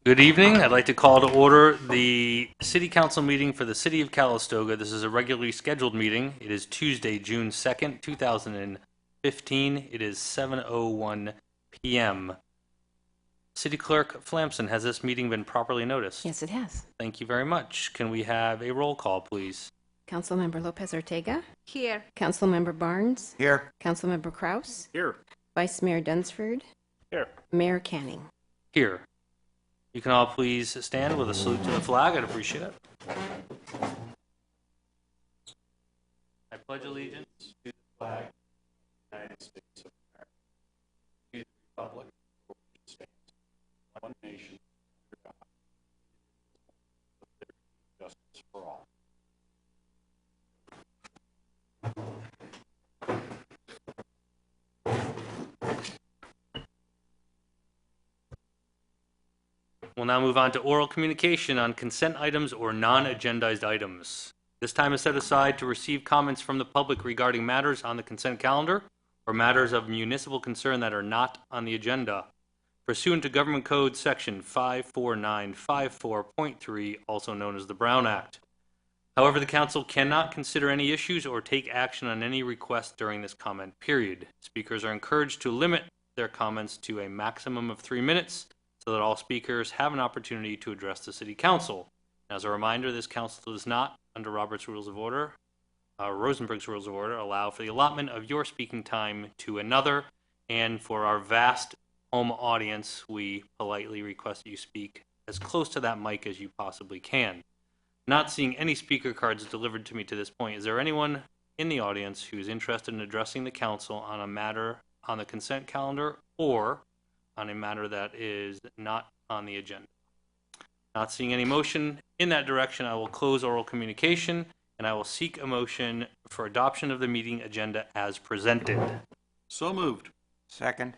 Good evening. I'd like to call to order the City Council meeting for the City of Calistoga. This is a regularly scheduled meeting. It is Tuesday, June 2nd, 2015. It is 7:01 p.m. City Clerk Flamson, has this meeting been properly noticed? Yes, it has. Thank you very much. Can we have a roll call, please? Councilmember Lopez Ortega. Here. Councilmember Barnes. Here. Councilmember Kraus. Here. Vice Mayor Dunsford. Here. Mayor Canning. Here. You can all please stand with a salute to the flag. I'd appreciate it. I pledge allegiance to the flag of the United States of America, to the republic for which it stands, one nation, under God, with liberty and justice for all. We'll now move on to oral communication on consent items or non-agendized items. This time is set aside to receive comments from the public regarding matters on the consent calendar or matters of municipal concern that are not on the agenda, pursuant to Government Code Section 54954.3, also known as the Brown Act. However, the council cannot consider any issues or take action on any requests during this comment period. Speakers are encouraged to limit their comments to a maximum of 3 minutes, so that all speakers have an opportunity to address the City Council. As a reminder, this council does not, under Robert's Rules of Order, Rosenberg's Rules of Order, allow for the allotment of your speaking time to another, and for our vast home audience, we politely request that you speak as close to that mic as you possibly can. Not seeing any speaker cards delivered to me to this point, is there anyone in the audience who is interested in addressing the council on a matter on the consent calendar or on a matter that is not on the agenda? Not seeing any motion in that direction, I will close oral communication and I will seek a motion for adoption of the meeting agenda as presented. So moved. Second.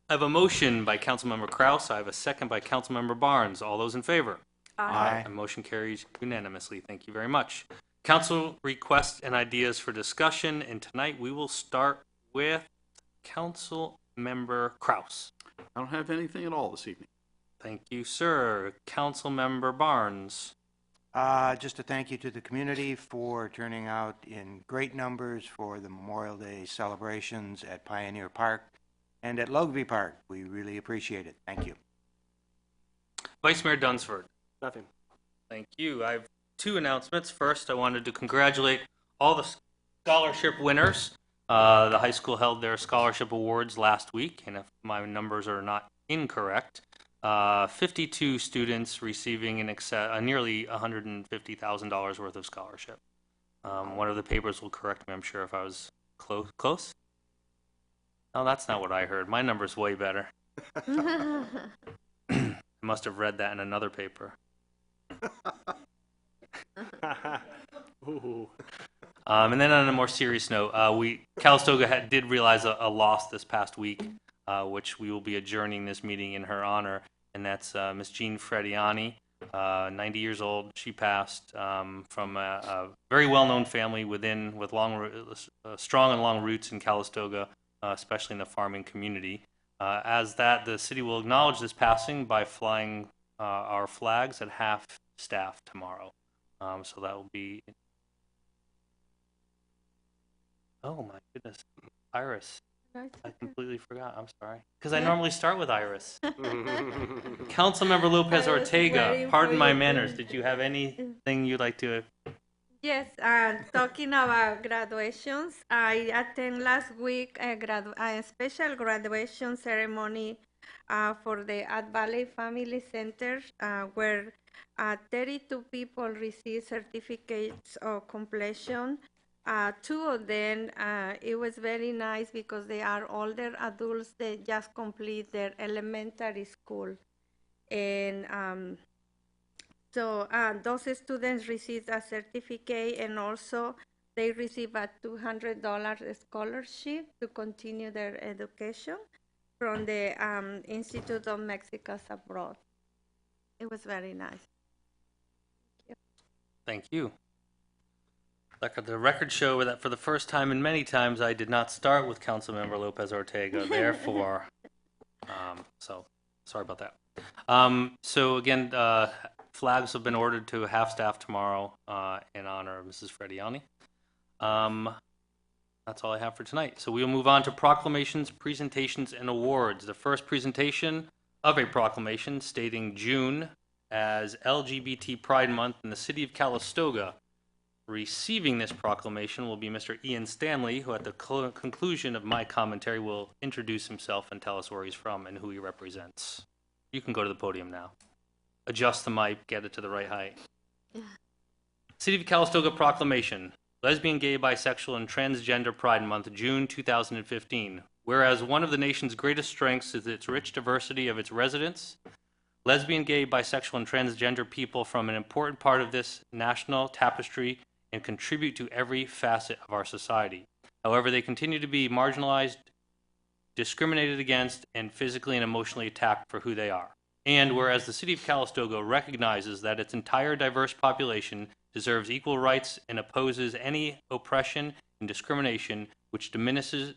I have a motion by Councilmember Kraus. I have a second by Councilmember Barnes. All those in favor? Aye. The motion carries unanimously. Thank you very much. Council requests and ideas for discussion, and tonight we will start with Councilmember Kraus. I don't have anything at all this evening. Thank you, sir. Councilmember Barnes. Just a thank you to the community for turning out in great numbers for the Memorial Day celebrations at Pioneer Park and at Logby Park. We really appreciate it. Thank you. Vice Mayor Dunsford. Nothing. Thank you. I have two announcements. First, I wanted to congratulate all the scholarship winners. The high school held their scholarship awards last week, and if my numbers are not incorrect, 52 students receiving nearly $150,000 worth of scholarship. One of the papers will correct me, I'm sure, if I was close. No, that's not what I heard. My number's way better. I must have read that in another paper. Ooh. And then on a more serious note, Calistoga did realize a loss this past week, which we will be adjourning this meeting in her honor, and that's Miss Jean Frediani, 90 years old. She passed from a very well-known family with strong and long roots in Calistoga, especially in the farming community. As that, the city will acknowledge this passing by flying our flags at half-staff tomorrow. So that will be... Oh my goodness, Iris. I completely forgot. I'm sorry. Because I normally start with Iris. Councilmember Lopez Ortega, pardon my manners. Did you have anything you'd like to... Yes, talking about graduations, I attended last week a special graduation ceremony for the At Valley Family Center, where 32 people received certificates of completion. Two of them, it was very nice because they are older adults that just complete their elementary school. And so those students received a certificate, and also they receive a $200 scholarship to continue their education from the Institute of Mexicans Abroad. It was very nice. Thank you. The record show that for the first time in many times, I did not start with Councilmember Lopez Ortega. Therefore, so sorry about that. So again, flags have been ordered to half-staff tomorrow in honor of Mrs. Frediani. That's all I have for tonight. So we'll move on to proclamations, presentations, and awards. The first presentation of a proclamation stating June as LGBT Pride Month in the city of Calistoga. Receiving this proclamation will be Mr. Ian Stanley, who at the conclusion of my commentary will introduce himself and tell us where he's from and who he represents. You can go to the podium now. Adjust the mic, get it to the right height. City of Calistoga Proclamation. Lesbian, Gay, Bisexual, and Transgender Pride Month, June 2015. Whereas one of the nation's greatest strengths is its rich diversity of its residents, lesbian, gay, bisexual, and transgender people form an important part of this national tapestry and contribute to every facet of our society. However, they continue to be marginalized, discriminated against, and physically and emotionally attacked for who they are. And whereas the City of Calistoga recognizes that its entire diverse population deserves equal rights and opposes any oppression and discrimination which diminishes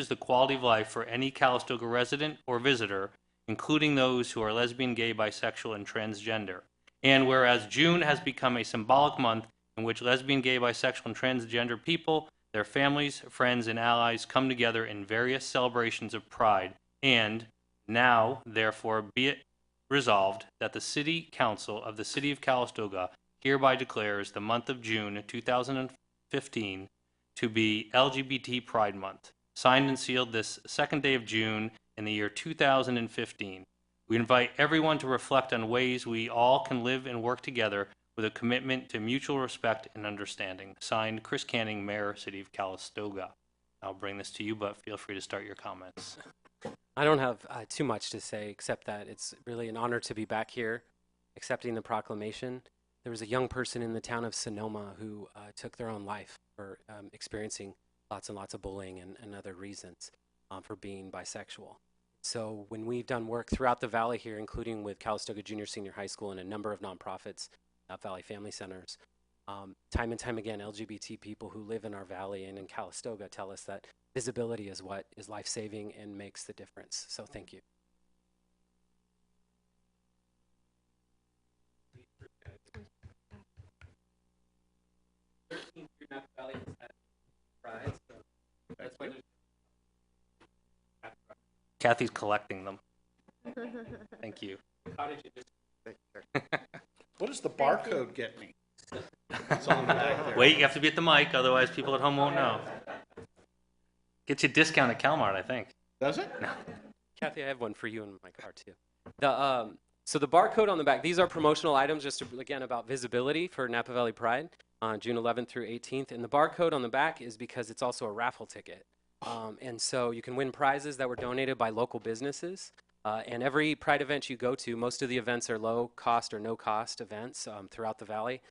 the quality of life for any Calistoga resident or visitor, including those who are lesbian, gay, bisexual, and transgender. And whereas June has become a symbolic month in which lesbian, gay, bisexual, and transgender people, their families, friends, and allies come together in various celebrations of pride. And now, therefore, be it resolved that the City Council of the City of Calistoga hereby declares the month of June 2015 to be LGBT Pride Month, signed and sealed this second day of June in the year 2015. We invite everyone to reflect on ways we all can live and work together with a commitment to mutual respect and understanding. Signed, Chris Canning, Mayor, City of Calistoga. I'll bring this to you, but feel free to start your comments. I don't have too much to say except that it's really an honor to be back here accepting the proclamation. There was a young person in the town of Sonoma who took their own life for experiencing lots and lots of bullying and other reasons for being bisexual. So when we've done work throughout the valley here, including with Calistoga Junior Senior High School and a number of nonprofits, Valley Family Centers, time and time again, LGBT people who live in our valley and in Calistoga tell us that visibility is what is life-saving and makes the difference. So thank you. Kathy's collecting them. Thank you. What does the barcode get me? It's on the back there. Wait, you have to be at the mic, otherwise people at home won't know. Gets you a discount at Calmart, I think. Does it? No. Kathy, I have one for you in my car too. So the barcode on the back, these are promotional items just to, again about visibility for Napa Valley Pride on June 11th through 18th. And the barcode on the back is because it's also a raffle ticket. And so you can win prizes that were donated by local businesses. And every Pride event you go to, most of the events are low cost or no cost events throughout the valley.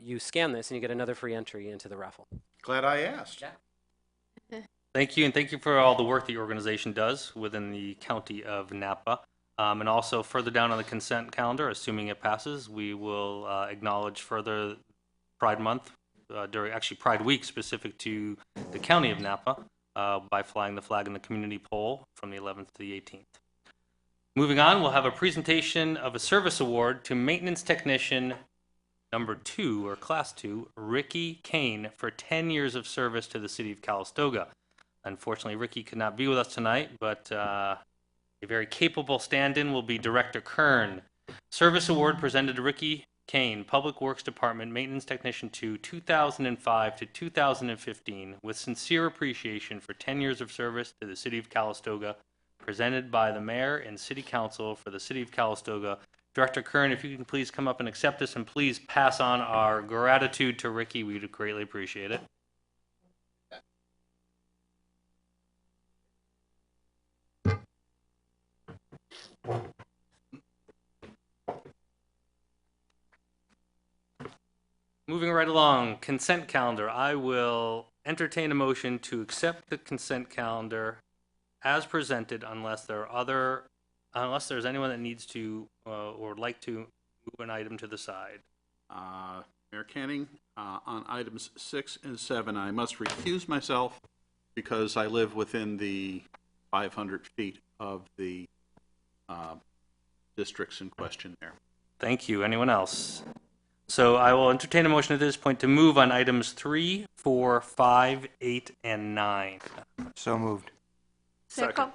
You scan this and you get another free entry into the raffle. Glad I asked. Yeah. Thank you, and thank you for all the work that your organization does within the county of Napa. And also further down on the consent calendar, assuming it passes, we will acknowledge further Pride Month, during actually Pride Week specific to the county of Napa by flying the flag in the community pole from the 11th to the 18th. Moving on, we'll have a presentation of a service award to Maintenance Technician number 2, or Class 2, Ricky Kane, for 10 years of service to the City of Calistoga. Unfortunately, Ricky could not be with us tonight, but a very capable stand-in will be Director Kern. Service award presented to Ricky Kane, Public Works Department Maintenance Technician 2, 2005 to 2015, with sincere appreciation for 10 years of service to the City of Calistoga, presented by the Mayor and City Council for the City of Calistoga. Director Kern, if you can please come up and accept this, and please pass on our gratitude to Ricky. We'd greatly appreciate it. Moving right along, consent calendar. I will entertain a motion to accept the consent calendar as presented unless there's anyone that needs to or would like to move an item to the side. Mayor Canning, on items 6 and 7, I must recuse myself because I live within the 500 feet of the districts in question there. Thank you. Anyone else? So I will entertain a motion at this point to move on items 3, 4, 5, 8, and 9. So moved. Second.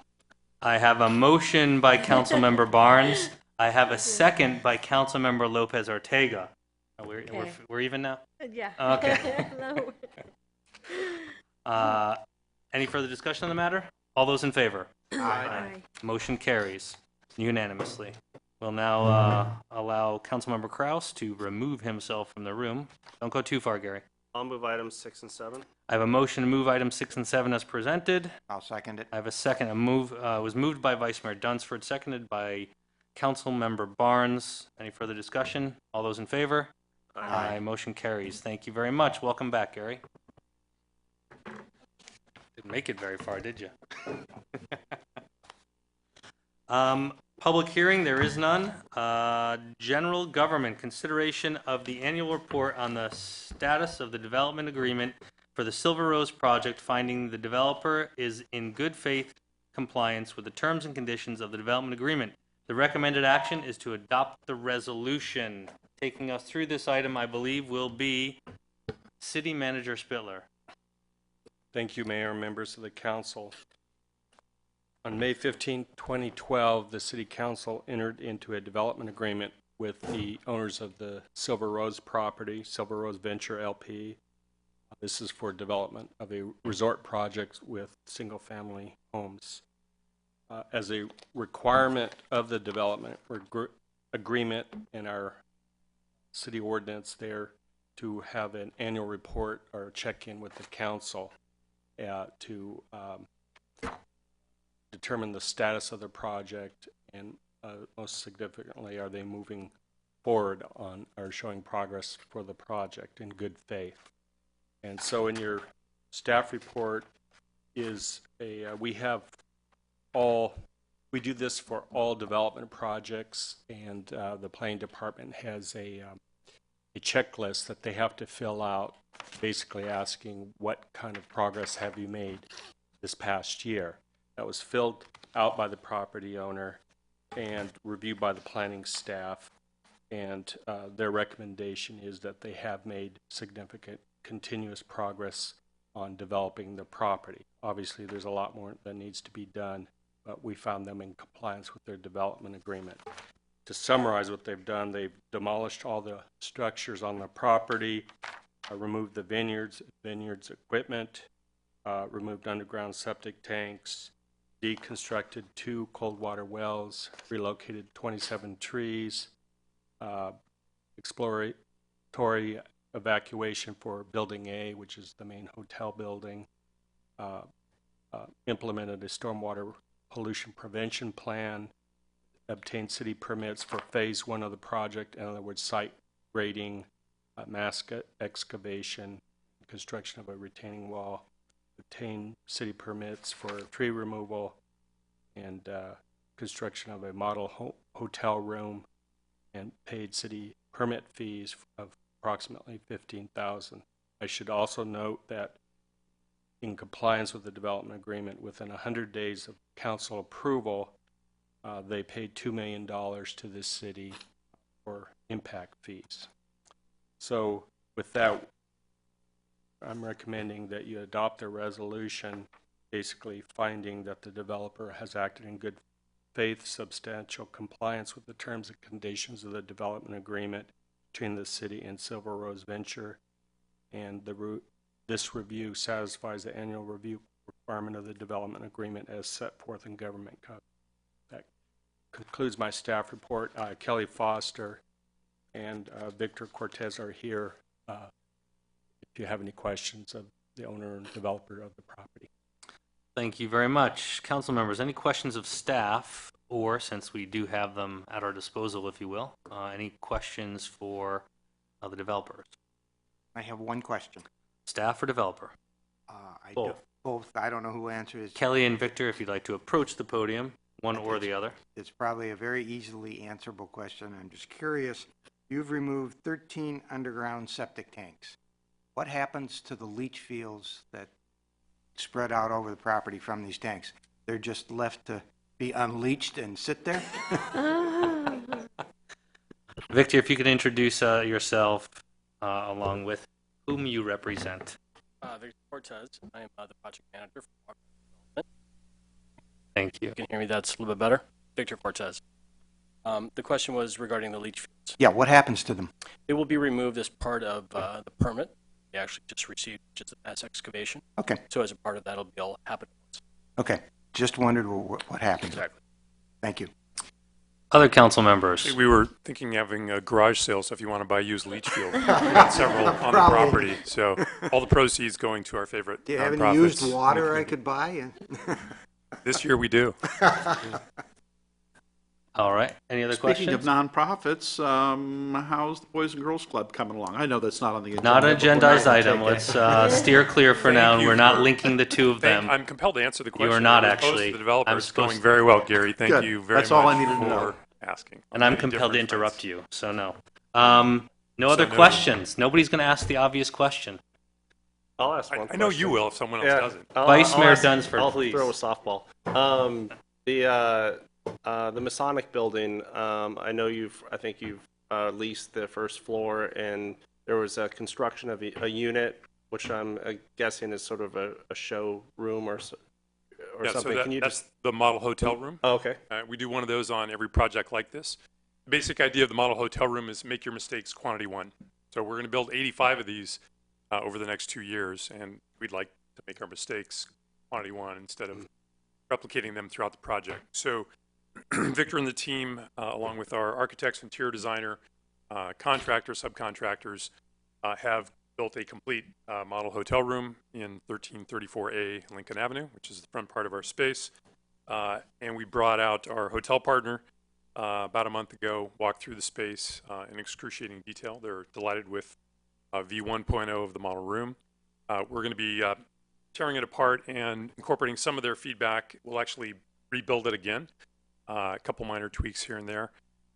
I have a motion by Councilmember Barnes. I have a second by Councilmember Lopez Ortega. We're even now? Yeah. Okay. No. Any further discussion on the matter? All those in favor? Aye. Motion carries unanimously. We'll now allow Councilmember Kraus to remove himself from the room. Don't go too far, Gary. I'll move items 6 and 7. I have a motion to move items 6 and 7 as presented. I'll second it. I have a second. Was moved by Vice Mayor Dunsford, seconded by Councilmember Barnes. Any further discussion? All those in favor? Aye. Motion carries. Thank you very much. Welcome back, Gary. Didn't make it very far, did you? Public hearing, there is none. General government, consideration of the annual report on the status of the development agreement for the Silver Rose project, finding the developer is in good faith compliance with the terms and conditions of the development agreement. The recommended action is to adopt the resolution. Taking us through this item, I believe, will be City Manager Spittler. Thank you, Mayor and members of the council. On May 15, 2012, the City Council entered into a development agreement with the owners of the Silver Rose property, Silver Rose Venture LP. This is for development of a resort project with single-family homes. As a requirement of the development agreement in our city ordinance there to have an annual report or check-in with the council to determine the status of the project and most significantly, are they moving forward on or showing progress for the project in good faith. And so in your staff report is we do this for all development projects, and the planning department has a checklist that they have to fill out, basically asking what kind of progress have you made this past year. That was filled out by the property owner and reviewed by the planning staff, and their recommendation is that they have made significant continuous progress on developing the property. Obviously, there's a lot more that needs to be done, but we found them in compliance with their development agreement. To summarize what they've done, they've demolished all the structures on the property, removed the vineyards equipment, removed underground septic tanks, deconstructed 2 cold water wells, relocated 27 trees, exploratory evacuation for Building A, which is the main hotel building, implemented a stormwater pollution prevention plan, obtained city permits for phase 1 of the project, in other words, site grading, mass excavation, construction of a retaining wall, obtained city permits for tree removal, and construction of a model hotel room, and paid city permit fees of approximately $15,000. I should also note that in compliance with the development agreement, within 100 days of council approval, they paid $2 million to this city for impact fees. So with that, I'm recommending that you adopt a resolution basically finding that the developer has acted in good faith, substantial compliance with the terms and conditions of the development agreement between the city and Silver Rose Venture, and this review satisfies the annual review requirement of the development agreement as set forth in government code. That concludes my staff report. Kelly Foster and Victor Cortez are here if you have any questions of the owner and developer of the property. Thank you very much. Council members, any questions of staff, or since we do have them at our disposal, if you will, any questions for the developers? I have one question. Staff or developer? Both. I don't know who answers. Kelly and Victor, if you'd like to approach the podium, one or the other. It's probably a very easily answerable question. I'm just curious. You've removed 13 underground septic tanks. What happens to the leach fields that spread out over the property from these tanks? They're just left to be unleached and sit there? Victor, if you could introduce yourself along with whom you represent. Victor Cortez. I am the project manager for Water Development. Thank you. You can hear me, that's a little bit better. Victor Cortez. The question was regarding the leach fields. Yeah, what happens to them? They will be removed as part of the permit we actually just received, which is a mass excavation. Okay, So as a part of that, it'll be all habitable. okay. Just wondered what happens. Exactly. Thank you. Other council members. We were thinking of having a garage sale, so if you want to buy used leach field, we got several on the property. So all the proceeds going to our favorite Do you have any nonprofits. used water I could buy? This year we do. All right. Any other Speaking questions? of nonprofits, how's the Boys and Girls Club coming along? I know that's not on the agenda. Not an but we're not agendized gonna item. take it. Let's steer clear for now. Thank you We're not for- linking the two of them. I'm compelled to answer the question. are not As opposed to actually. The I'm developer is supposed going to- very well, Gary. Thank Good. you very That's much all I needed to know. for asking. And I'm Many compelled to different interrupt fronts. you, so no. No other noted. questions. Nobody's going to ask the obvious question. I'll ask one I know you question. will if someone else doesn't. Vice Mayor ask- Dunsford, I'll please. throw a softball. The Masonic building, I know I think you've leased the first floor, and there was a construction of a unit, which I'm guessing is sort of a showroom or Yeah, something. so Can you that's just? the model hotel room. Oh, okay. We do one of those on every project like this. The basic idea of the model hotel room is make your mistakes quantity one. So we're going to build 85 of these over the next 2 years, and we'd like to make our mistakes quantity one instead of replicating them throughout the project. So Victor and the team, along with our architects, interior designer, contractors, subcontractors, have built a complete model hotel room in 1334A Lincoln Avenue, which is the front part of our space. And we brought out our hotel partner about a month ago, walked through the space in excruciating detail. They're delighted with V1.0 of the model room. We're going to be tearing it apart and incorporating some of their feedback. We'll actually rebuild it again, a couple minor tweaks here and there.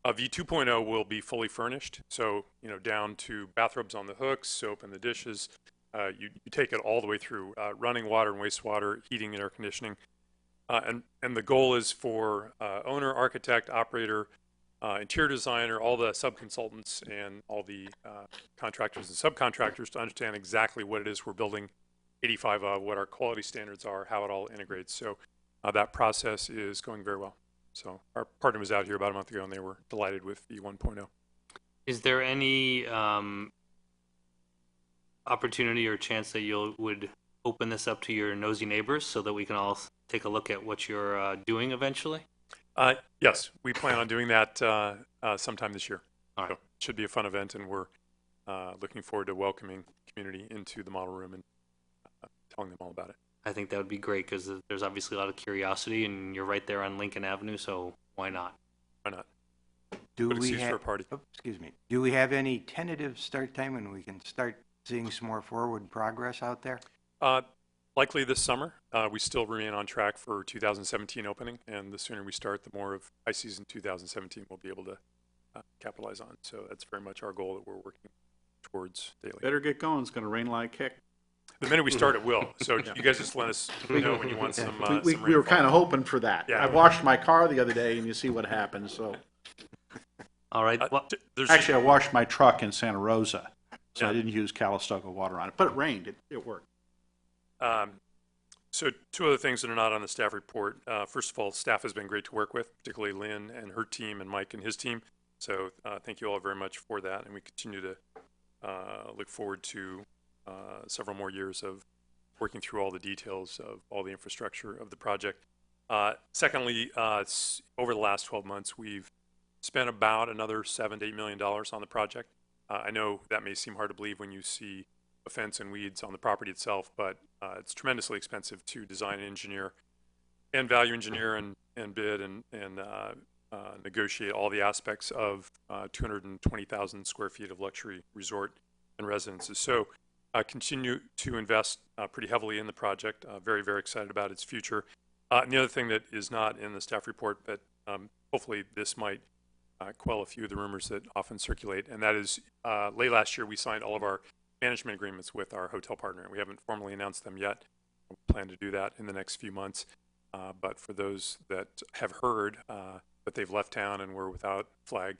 V2.0 will be fully furnished, so down to bathrobes on the hooks, soap in the dishes. You take it all the way through running water and wastewater, heating and air conditioning. And the goal is for owner, architect, operator, interior designer, all the subconsultants, and all the contractors and subcontractors to understand exactly what it is we're building 85 of, what our quality standards are, how it all integrates. So that process is going very well. So our partner was out here about a month ago, and they were delighted with the 1.0. Is there any opportunity or chance that you would open this up to your nosy neighbors so that we can all take a look at what you're doing eventually? Yes, we plan on doing that sometime this year. All right. So it should be a fun event, and we're looking forward to welcoming the community into the model room and telling them all about it. I think that would be great because there's obviously a lot of curiosity, and you're right there on Lincoln Avenue, so why not? Why not? Do Good we excuse for a have, party. excuse me, do we have any tentative start time when we can start seeing some more forward progress out there? Likely this summer. We still remain on track for 2017 opening, and the sooner we start, the more of high season 2017 we'll be able to capitalize on. So that's very much our goal that we're working towards daily. Better get going. It's going to rain like heck. The minute we start, it will. So you guys just let us know when you want some. We some were rainfall. kind of hoping for that. Yeah. I washed my car the other day, and you see what happens. So All right. Well, There's actually, I washed my truck in Santa Rosa, so I Yeah. didn't use Calistoga water on it. But it rained. It worked. So two other things that are not on the staff report. First of all, staff has been great to work with, particularly Lynn and her team and Mike and his team. So thank you all very much for that. And we continue to look forward to several more years of working through all the details of all the infrastructure of the project. Secondly, over the last 12 months, we've spent about another $7 to $8 million on the project. I know that may seem hard to believe when you see a fence and weeds on the property itself, but it's tremendously expensive to design and engineer and value engineer and bid and negotiate all the aspects of 220,000 square feet of luxury resort and residences. So continue to invest pretty heavily in the project. Very, very excited about its future. And the other thing that is not in the staff report, but hopefully this might quell a few of the rumors that often circulate, and that is late last year we signed all of our management agreements with our hotel partner. We haven't formally announced them yet. We plan to do that in the next few months. But for those that have heard that they've left town and were without flag,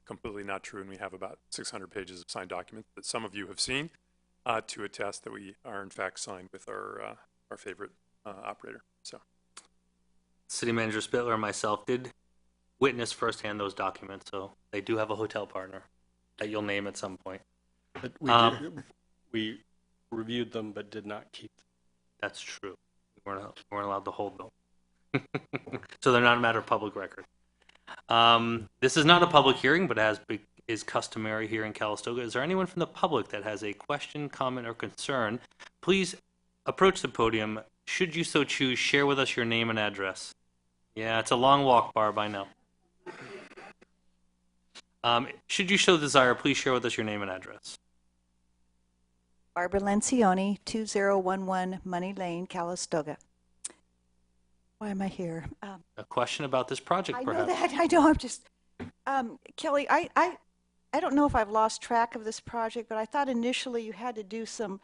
completely not true, and we have about 600 pages of signed documents that some of you have seen to attest that we are in fact signed with our favorite operator. So City Manager Spittler and myself did witness firsthand those documents, so they do have a hotel partner that you'll name at some point. But we reviewed them but did not keep them. That's true. We weren't allowed to hold them. So they're not a matter of public record. This is not a public hearing, but as is customary here in Calistoga, is there anyone from the public that has a question, comment, or concern? Please approach the podium. Should you so choose, share with us your name and address. Yeah, it's a long walk, Barb, I know. Should you so desire, please share with us your name and address. Barbara Lencioni, 2011 Money Lane, Calistoga. Why am I here? A question about this project, I perhaps? know that. I know. I'm just Kelly. I don't know if I've lost track of this project, but I thought initially you had to do some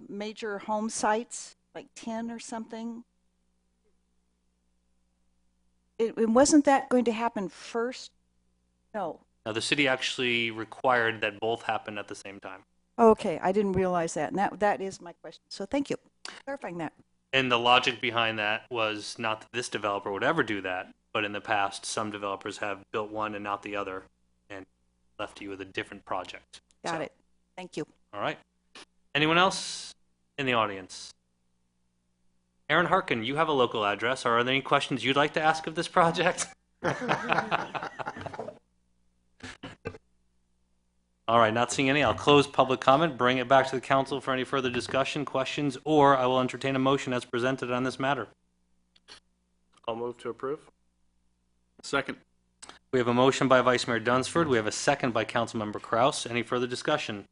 major home sites, like 10 or something. It wasn't that going to happen first? No. Now, the city actually required that both happen at the same time. Okay, I didn't realize that, and that is my question. So thank you for clarifying that. And the logic behind that was not that this developer would ever do that, but in the past, some developers have built one and not the other and left you with a different project. Got it. Thank you. All right. Anyone else in the audience? Aaron Harkin, you have a local address. Are there any questions you'd like to ask of this project? All right, not seeing any. I'll close public comment, bring it back to the council for any further discussion, questions, or I will entertain a motion as presented on this matter. I'll move to approve. Second. We have a motion by Vice Mayor Dunsford. We have a second by Councilmember Kraus. Any further discussion?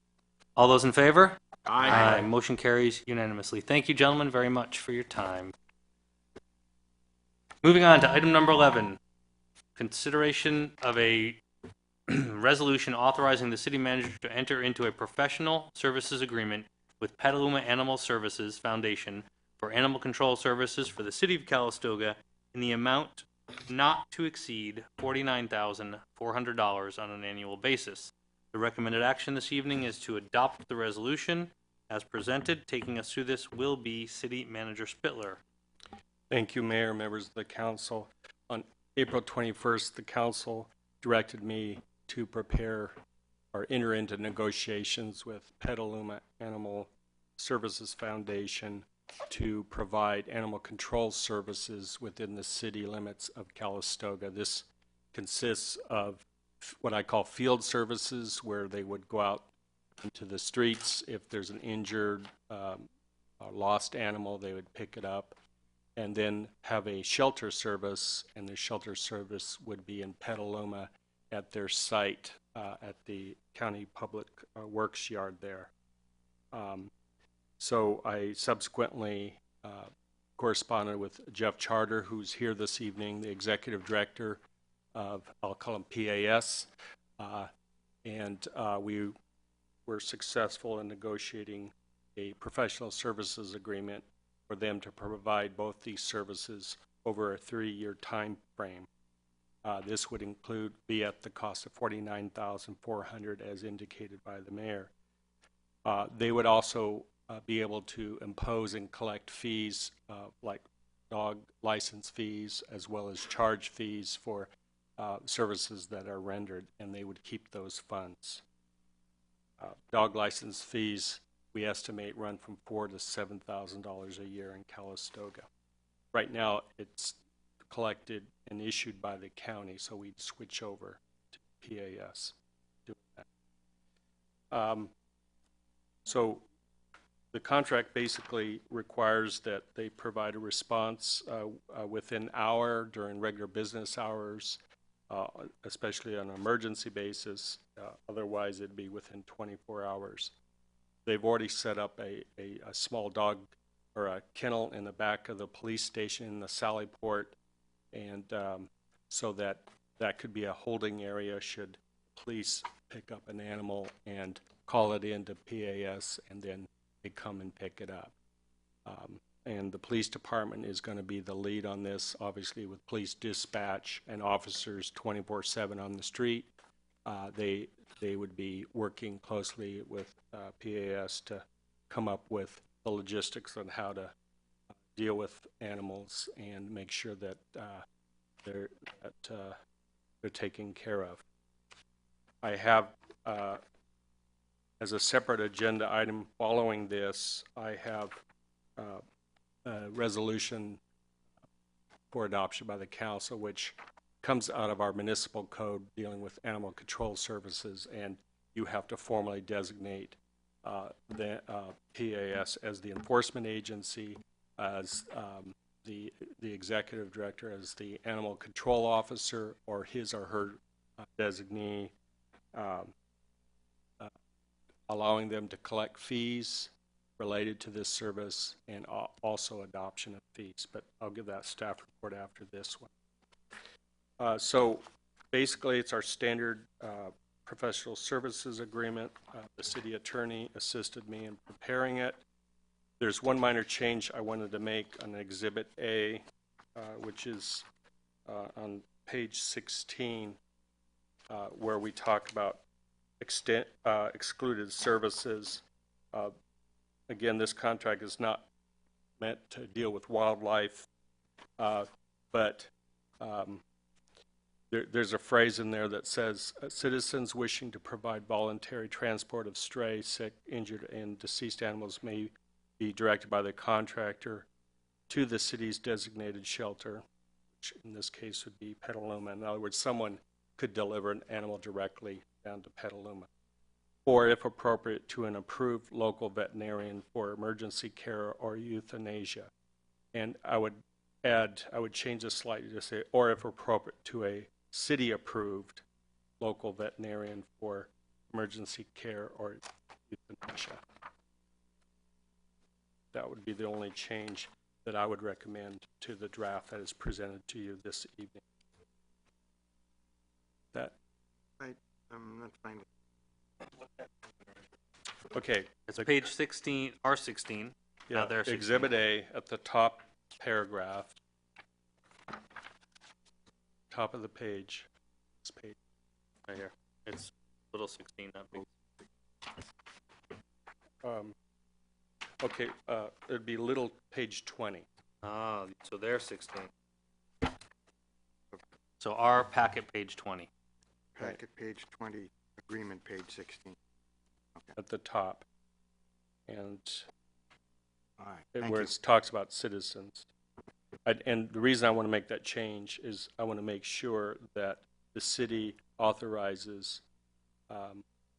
All those in favor? Aye. Motion carries unanimously. Thank you, gentlemen, very much for your time. Moving on to item number 11, consideration of a resolution authorizing the city manager to enter into a professional services agreement with Petaluma Animal Services Foundation for animal control services for the city of Calistoga in the amount not to exceed $49,400 on an annual basis. The recommended action this evening is to adopt the resolution as presented. Taking us through this will be City Manager Spittler. Thank you, Mayor, members of the council. On April 21st, the council directed me to prepare or enter into negotiations with Petaluma Animal Services Foundation to provide animal control services within the city limits of Calistoga. This consists of what I call field services, where they would go out into the streets. If there's an injured, lost animal, they would pick it up, and then have a shelter service, and the shelter service would be in Petaluma at their site at the county public works yard there. So I subsequently corresponded with Jeff Charter, who's here this evening, the executive director of, I'll call him PAS, and we were successful in negotiating a professional services agreement for them to provide both these services over a 3-year time frame. This would be at the cost of $49,400 as indicated by the mayor. They would also be able to impose and collect fees like dog license fees, as well as charge fees for services that are rendered, and they would keep those funds. Dog license fees, we estimate, run from $4,000 to $7,000 a year in Calistoga. Right now, it's collected and issued by the county, so we'd switch over to PAS doing that. So the contract basically requires that they provide a response within an hour during regular business hours, especially on an emergency basis. Otherwise, it'd be within 24 hours. They've already set up a small dog or a kennel in the back of the police station in the Sallyport, and so that could be a holding area should police pick up an animal and call it into PAS, and then they come and pick it up. And the police department is going to be the lead on this, obviously with police dispatch and officers 24/7 on the street, they would be working closely with PAS to come up with the logistics on how to deal with animals and make sure that they're taken care of. I have, as a separate agenda item following this, I have a resolution for adoption by the council, which comes out of our municipal code dealing with animal control services, and you have to formally designate the PAS as the enforcement agency, as the executive director as the animal control officer, or his or her designee, allowing them to collect fees related to this service, and also adoption of fees. But I'll give that staff report after this one. So basically, it's our standard professional services agreement. The city attorney assisted me in preparing it. There's one minor change I wanted to make on Exhibit A, which is on page 16, where we talk about excluded services. Again, this contract is not meant to deal with wildlife, but there's a phrase in there that says, citizens wishing to provide voluntary transport of stray, sick, injured, and deceased animals may be directed by the contractor to the city's designated shelter, which in this case would be Petaluma. In other words, someone could deliver an animal directly down to Petaluma, or if appropriate, to an approved local veterinarian for emergency care or euthanasia. And I would change this slightly to say, or if appropriate, to a city-approved local veterinarian for emergency care or euthanasia. That would be the only change that I would recommend to the draft that is presented to you this evening. I'm not finding. Okay. It's page 16, R16. Yeah, There's Exhibit A at the top paragraph, top of the page. This page right here. It's little 16, not big. Okay, it'd be little page 20. Ah, so they're 16. So our packet page 20. Packet page 20, agreement page 16. Okay. At the top. And All right. where it talks about citizens. And the reason I want to make that change is I want to make sure that the city authorizes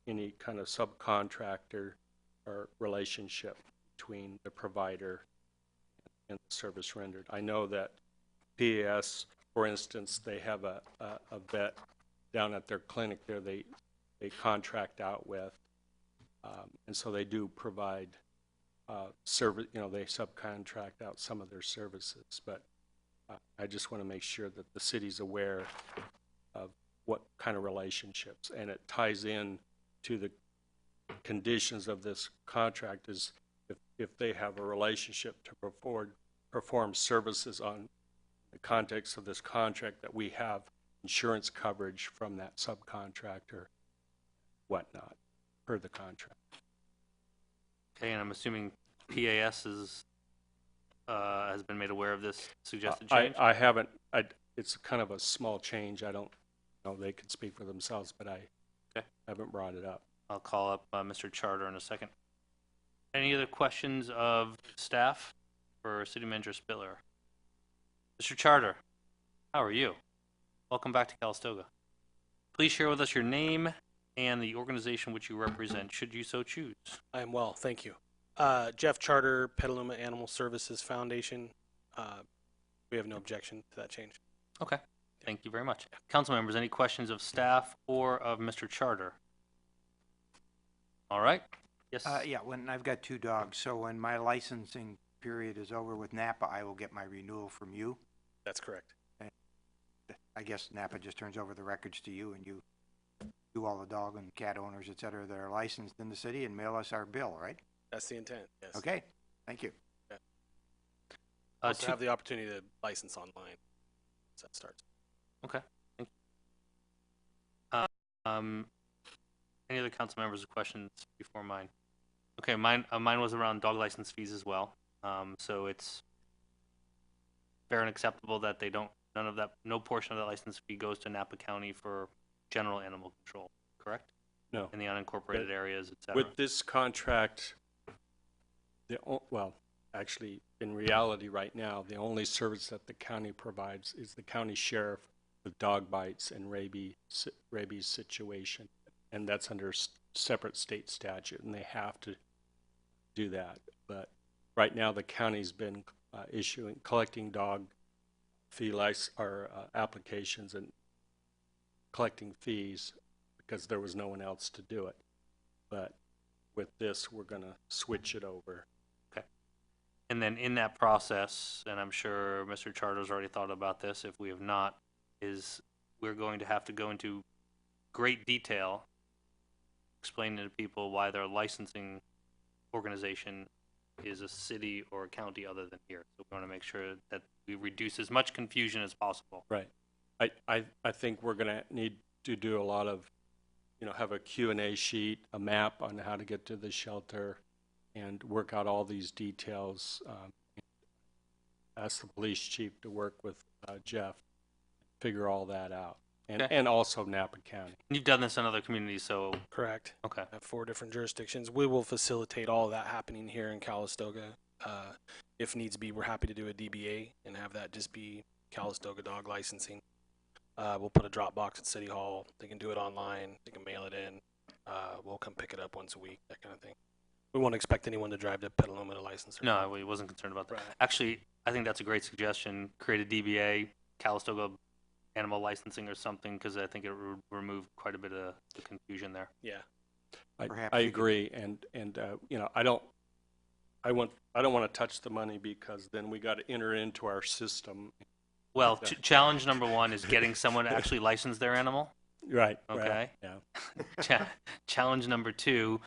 any kind of subcontractor or relationship between the provider and the service rendered. I know that PAS, for instance, they have a vet down at their clinic there they contract out with, and so they do provide service. They subcontract out some of their services, but I just want to make sure that the city's aware of what kind of relationships, and it ties in to the conditions of this contract is if they have a relationship to perform services on the context of this contract, that we have insurance coverage from that subcontractor, whatnot, per the contract. Okay, and I'm assuming PAS has been made aware of this suggested change? I haven't. It's kind of a small change. I don't know. They could speak for themselves, but I haven't brought it up. I'll call up Mr. Charter in a second. Any other questions of staff for City Manager Spiller? Mr. Charter, how are you? Welcome back to Calistoga. Please share with us your name and the organization which you represent, should you so choose. I am well, thank you. Jeff Charter, Petaluma Animal Services Foundation. We have no objection to that change. Okay, thank you very much. Council members, any questions of staff or of Mr. Charter? All right. Yes. Yeah, when I've got 2 dogs, so when my licensing period is over with Napa, I will get my renewal from you. That's correct. I guess Napa just turns over the records to you, and you do all the dog and cat owners, et cetera, that are licensed in the city, and mail us our bill, right? That's the intent, yes. Okay, thank you. Also have the opportunity to license online once that starts. Okay. Thank Any other council members with questions before mine? Okay, mine was around dog license fees as well. So it's fair and acceptable that they don't, no portion of the license fee goes to Napa County for general animal control, correct? No. In the unincorporated areas, et cetera. With this contract, well, actually, in reality, right now, the only service that the county provides is the county sheriff with dog bites and rabies situation, and that's under separate state statute, and they have to do that. But right now, the county's been collecting dog fee applications and collecting fees because there was no one else to do it. But with this, we're going to switch it over. And then in that process, and I'm sure Mr. Charter's already thought about this, if we have not, is we're going to have to go into great detail explaining to people why their licensing organization is a city or a county other than here. So we want to make sure that we reduce as much confusion as possible. Right. I think we're going to need to do a lot of, have a Q&A sheet, a map on how to get to the shelter, and work out all these details. Ask the police chief to work with Jeff, figure all that out, and also Napa County. You've done this in other communities, so Correct. okay. I have 4 different jurisdictions. We will facilitate all of that happening here in Calistoga. If needs be, we're happy to do a DBA and have that just be Calistoga dog licensing. We'll put a drop box at City Hall. They can do it online. They can mail it in. We'll come pick it up once a week, that kind of thing. We won't expect anyone to drive to Petaluma to license their dog. No, I wasn't concerned about that. Right. Actually, I think that's a great suggestion. Create a DBA, Calistoga animal licensing or something, because I think it would remove quite a bit of the confusion there. Yeah. I agree, and I don't want to touch the money because then we got to enter into our system. Well, challenge number 1 is getting someone to actually license their animal. Right. Okay. Right, yeah. Challenge number 2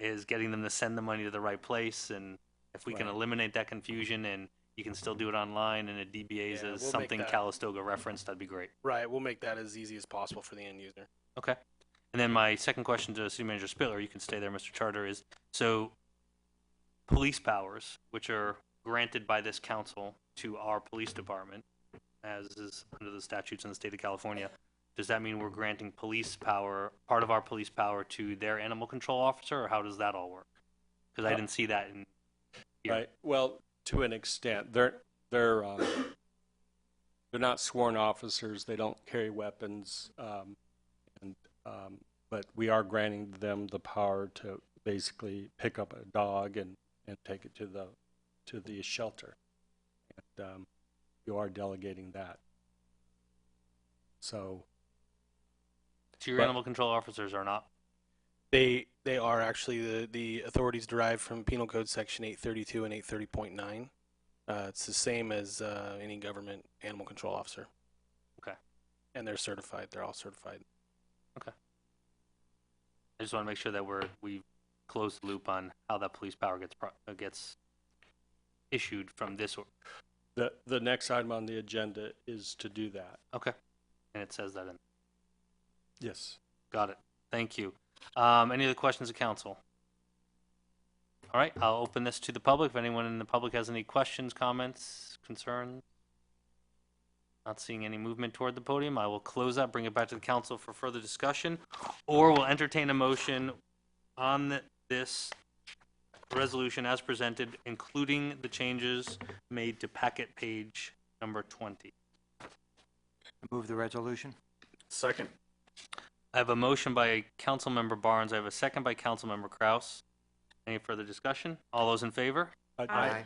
is getting them to send the money to the right place, and if we can eliminate that confusion and you can still do it online and a DBA's Yeah, as we'll something make that. Calistoga referenced, that'd be great. Right. We'll make that as easy as possible for the end user. Okay. And then my second question to City Manager Spitler, you can stay there, Mr. Charter, is so police powers, which are granted by this council to our police department, as is under the statutes in the state of California, does that mean we're granting police power, part of our police power, to their animal control officer, or how does that all work? Because I didn't see that in here. Right. Well, to an extent, they're not sworn officers. They don't carry weapons, but we are granting them the power to basically pick up a dog and take it to the shelter. And you are delegating that. So your animal control officers are not? They are actually the authorities derived from Penal Code Section 832 and 830.9. It's the same as any government animal control officer. Okay. And they're certified. They're all certified. Okay. I just want to make sure that we've closed the loop on how that police power gets issued from this. The next item on the agenda is to do that. Okay. And it says that in. Yes. Got it. Thank you. Any other questions of council? All right, I'll open this to the public. If anyone in the public has any questions, comments, concerns? Not seeing any movement toward the podium, I will close that, bring it back to the council for further discussion, or we'll entertain a motion on this resolution as presented, including the changes made to packet page number 20. Move the resolution. Second. I have a motion by Councilmember Barnes. I have a second by Councilmember Kraus. Any further discussion? All those in favor? Aye.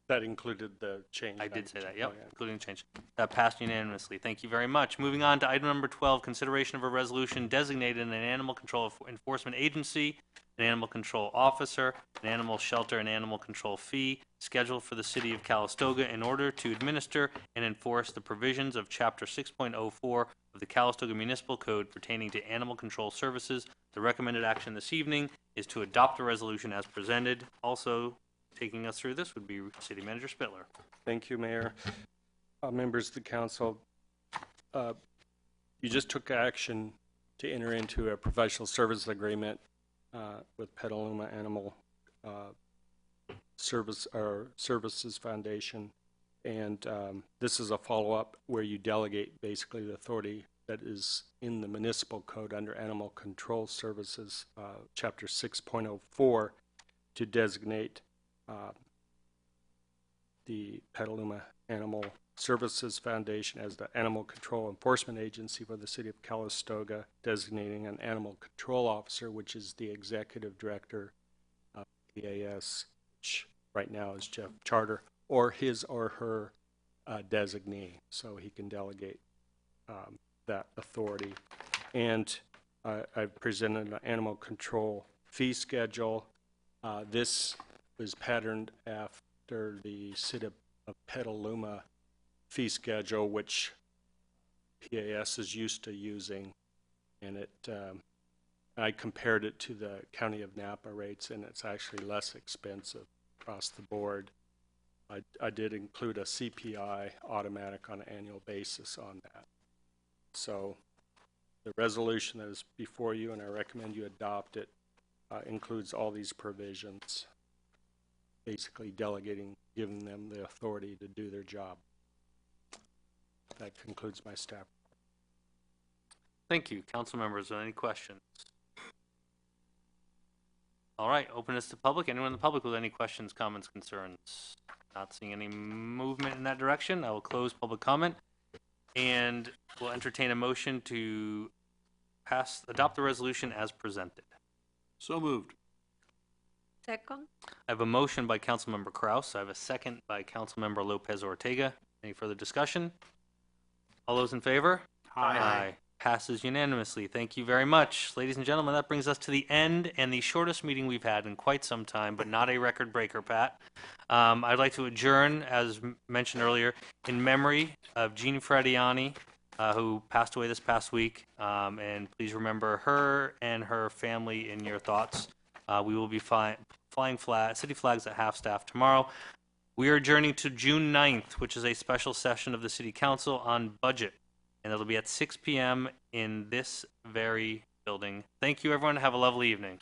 That included the change. I did say that, Oh, yep, yeah. including change. That passed unanimously. Thank you very much. Moving on to item number 12, consideration of a resolution designating an animal control enforcement agency, an animal control officer, an animal shelter, and animal control fee scheduled for the city of Calistoga in order to administer and enforce the provisions of Chapter 6.04 of the Calistoga Municipal Code pertaining to animal control services. The recommended action this evening is to adopt the resolution as presented. Also, taking us through this would be City Manager Spitler. Thank you, Mayor. Members of the council, you just took action to enter into a professional service agreement with Petaluma Animal Services Foundation. And this is a follow-up where you delegate basically the authority that is in the municipal code under Animal Control Services, Chapter 6.04, to designate the Petaluma Animal Services Foundation as the Animal Control Enforcement Agency for the City of Calistoga, designating an Animal Control Officer, which is the Executive Director of PAS, which right now is Jeff Charter, or his or her designee, so he can delegate that authority. And I've presented an animal control fee schedule. This was patterned after the City of Petaluma fee schedule, which PAS is used to using, and I compared it to the County of Napa rates, and it's actually less expensive across the board. I did include a CPI automatic on an annual basis on that. So the resolution that is before you, and I recommend you adopt it, includes all these provisions, basically delegating, giving them the authority to do their job. That concludes my staff. Thank you. Council members, are there any questions? All right, open this to public. Anyone in the public with any questions, comments, concerns? Not seeing any movement in that direction. I will close public comment and will entertain a motion to adopt the resolution as presented. So moved. Second. I have a motion by Councilmember Kraus. I have a second by Councilmember Lopez Ortega. Any further discussion? All those in favor? Aye. Passes unanimously. Thank you very much. Ladies and gentlemen, that brings us to the end and the shortest meeting we've had in quite some time, but not a record breaker, Pat. I'd like to adjourn, as mentioned earlier, in memory of Jean Frediani, who passed away this past week. And please remember her and her family in your thoughts. We will be flying city flags at half-staff tomorrow. We are adjourning to June 9th, which is a special session of the City Council on budget. And it'll be at 6 p.m. in this very building. Thank you, everyone. Have a lovely evening.